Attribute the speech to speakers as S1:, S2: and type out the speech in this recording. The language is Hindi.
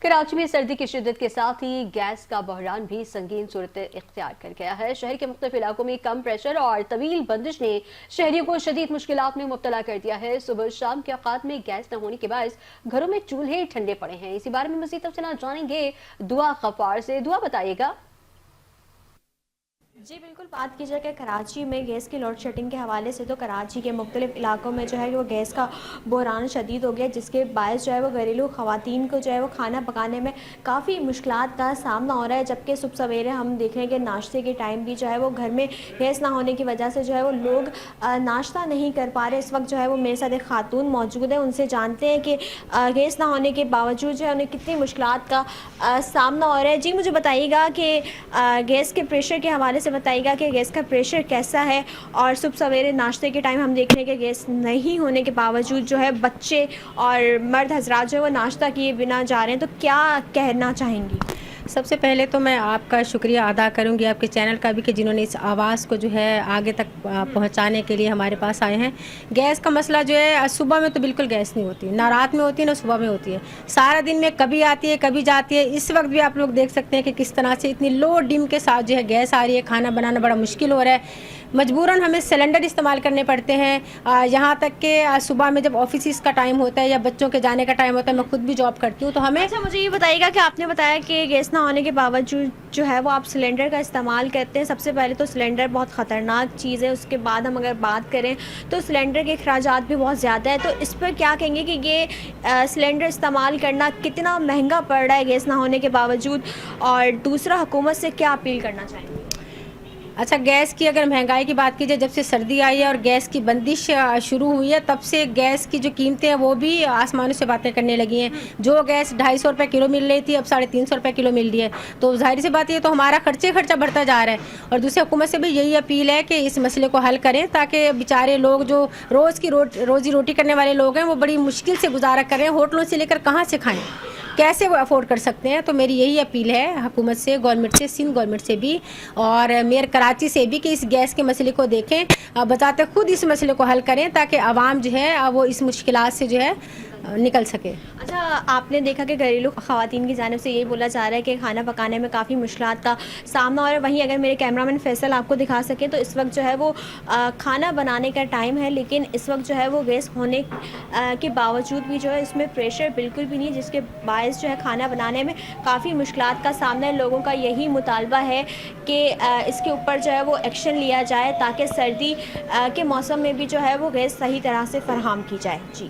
S1: कराची में सर्दी की शिद्दत के साथ ही गैस का बहरान भी संगीन सूरत इख्तियार कर गया है। शहर के मुख्तलिफ इलाकों में कम प्रेशर और तवील बंदिश ने शहरियों को शदीद मुश्किलात में मुब्तला कर दिया है। सुबह शाम के औकात में गैस न होने के बायस घरों में चूल्हे ठंडे पड़े हैं। इसी बारे में मज़ीद तफसीलात जानेंगे दुआ गफ्फार से। दुआ बताइएगा।
S2: जी बिल्कुल, बात की जाए कि कराची में गैस की लोड शेडिंग के हवाले से तो कराची के मुख्तलिफ इलाकों में जो है वो गैस का बहरान शदीद हो गया, जिसके बायस जो है वो घरेलू ख़वातीन को जो है वो खाना पकाने में काफ़ी मुश्किलात का सामना हो रहा है। जबकि सुबह सवेरे हम देख रहे हैं कि नाश्ते के टाइम भी जो है वो घर में गैस ना होने की वजह से जो है वो लोग नाश्ता नहीं कर पा रहे। इस वक्त जो है वो मेरे साथ एक खातून मौजूद है, उनसे जानते हैं कि गैस ना होने के बावजूद जो है उन्हें कितनी मुश्किलात का सामना हो रहा है। जी मुझे बताइएगा कि गैस के प्रेशर के हवाले से बताइएगा कि गैस का प्रेशर कैसा है, और सुबह सवेरे नाश्ते के टाइम हम देख रहे हैं कि गैस नहीं होने के बावजूद जो है बच्चे और मर्द हजरात जो है वो नाश्ता किए बिना जा रहे हैं, तो क्या कहना चाहेंगी?
S3: सबसे पहले तो मैं आपका शुक्रिया अदा करूंगी, आपके चैनल का भी, कि जिन्होंने इस आवाज़ को जो है आगे तक पहुंचाने के लिए हमारे पास आए हैं। गैस का मसला जो है, सुबह में तो बिल्कुल गैस नहीं होती, ना रात में होती है ना सुबह में होती है, सारा दिन में कभी आती है कभी जाती है। इस वक्त भी आप लोग देख सकते हैं कि किस तरह से इतनी लो डिम के साथ जो है गैस आ रही है। खाना बनाना बड़ा मुश्किल हो रहा है, मजबूरन हमें सिलेंडर इस्तेमाल करने पड़ते हैं। यहाँ तक कि सुबह में जब ऑफिस का टाइम होता है या बच्चों के जाने का टाइम होता है, मैं खुद भी जॉब करती हूँ, तो हमें
S2: अच्छा मुझे ये बताइएगा कि आपने बताया कि गैस ना होने के बावजूद जो है वो आप सिलेंडर का इस्तेमाल करते हैं। सबसे पहले तो सिलेंडर बहुत ख़तरनाक चीज़ है, उसके बाद हम अगर बात करें तो सिलेंडर के अखराजात भी बहुत ज़्यादा है। तो इस पर क्या कहेंगे कि ये सिलेंडर इस्तेमाल करना कितना महंगा पड़ रहा है गैस ना होने के बावजूद, और दूसरा हुकूमत से क्या अपील करना चाहेंगे?
S3: अच्छा, गैस की अगर महंगाई की बात की जाए, जब से सर्दी आई है और गैस की बंदिश शुरू हुई है, तब से गैस की जो कीमतें हैं वो भी आसमानों से बातें करने लगी हैं। जो गैस 250 रुपये किलो मिल रही थी, अब 350 रुपये किलो मिल रही है। तो जाहिर सी बात, ये तो हमारा खर्चा बढ़ता जा रहा है। और दूसरी हुकूमत से भी यही अपील है कि इस मसले को हल करें, ताकि बेचारे लोग जो रोज़ी रोटी करने वाले लोग हैं वो बड़ी मुश्किल से गुजारा कर रहे हैं। होटलों से लेकर कहाँ से खाएँ, कैसे वो अफोर्ड कर सकते हैं। तो मेरी यही अपील है हुकूमत से, गवर्नमेंट से, सिंध गवर्नमेंट से भी और मेयर कराची से भी, कि इस गैस के मसले को देखें, बताते खुद इस मसले को हल करें, ताकि आवाम जो है वो इस मुश्किलात से जो है निकल सके।
S2: अच्छा, आपने देखा कि घरेलू ख़वातीन की जानिब से ये बोला जा रहा है कि खाना पकाने में काफ़ी मुश्किलात का सामना हो रहा है। वहीं अगर मेरे कैमरामैन फैसल आपको दिखा सकें तो इस वक्त जो है वो खाना बनाने का टाइम है, लेकिन इस वक्त जो है वो गैस होने के बावजूद भी जो है इसमें प्रेशर बिल्कुल भी नहीं, जिसके बायस जो है खाना बनाने में काफ़ी मुश्किलात का सामना है। लोगों का यही मुतालबा है कि इसके ऊपर जो है वो एक्शन लिया जाए, ताकि सर्दी के मौसम में भी जो है वो गैस सही तरह से फराहम की जाए। जी।